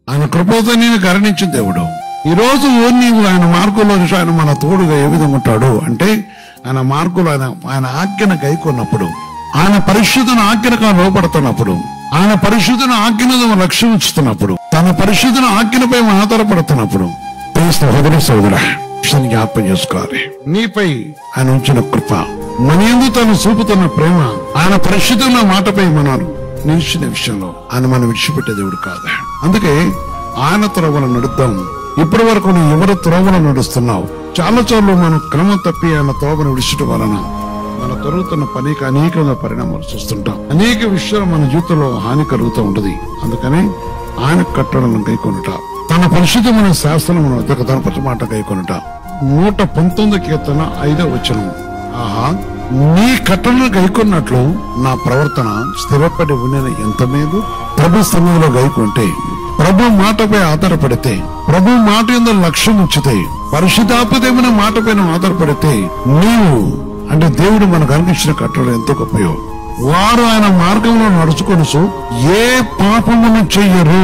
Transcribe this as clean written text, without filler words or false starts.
ఆయన కృపతో నేను కరుణించిన దేవుడు. ఈ రోజు నీవు ఆయన మార్గంలో ఆయన మన తోడుగా ఏ విధంగా ఉంటాడు అంటే, ఆయన మార్గంలో ఆయన ఆజ్ఞను గైకొన్నప్పుడు, ఆయన పరిశుద్ధన ఆజ్ఞకు లోపడుతున్నప్పుడు, ఆయన పరిశుద్ధన ఆజ్ఞను లక్ష్యం ఉంచుతున్నప్పుడు, తన పరిశుద్ధన ఆజ్ఞపై ఆధారపడుతున్నప్పుడు, సహోదరి సోదర జ్ఞాపకం చేసుకోవాలి. నీపై ఆయన ఉంచిన కృప, మన యందు తను చూపుతున్న ప్రేమ, ఆయన పరిశుద్ధమైన మాటపై మనం నిలిచిన విషయంలో ఆయన మనం విడిచిపెట్టే దేవుడు కాదు. అందుకే ఆయన త్రోవలో నడుద్దాం. ఇప్పటి వరకు నువ్వు ఎవరి త్రోవలో నడుస్తున్నావు? చాలా చోట్ల మనం క్రమం తప్పి ఆయన త్రోవను విడిచడం వలన మన దొరుకుతున్న పనికి అనేక పరిణామాలు చూస్తుంటాం. అనేక విషయాలు మన జీవితంలో హాని కలుగుతూ ఉంటది. అందుకని ఆయన కట్టడలను గైకొనుట, తన పరిశుద్ధమైన శాస్త్రమును తన ప్రతిమాట గైకొనుట. 119 కీర్తన 5వ వచనం, ఆహా నీ కట్టడలను గైకొన్నట్లు నా ప్రవర్తన స్థిరపడి ఉన్న ఎంత మేలు. ప్రభు స్థలంలో గైకొంటే, ప్రభు మాటపై ఆధారపడితే, ప్రభు మాట యందు లక్ష్యం ఉంచితే, పరిశుద్ధాత్మదేవుని మాటపైన ఆధారపడితే, నీవు అంటే దేవుడు మనకు అందించిన కట్టడలు ఎంతో గొప్పయో. వారు ఆయన మార్గంలో నడుచుకొనుచు ఏ పాపమును చెయ్యరు.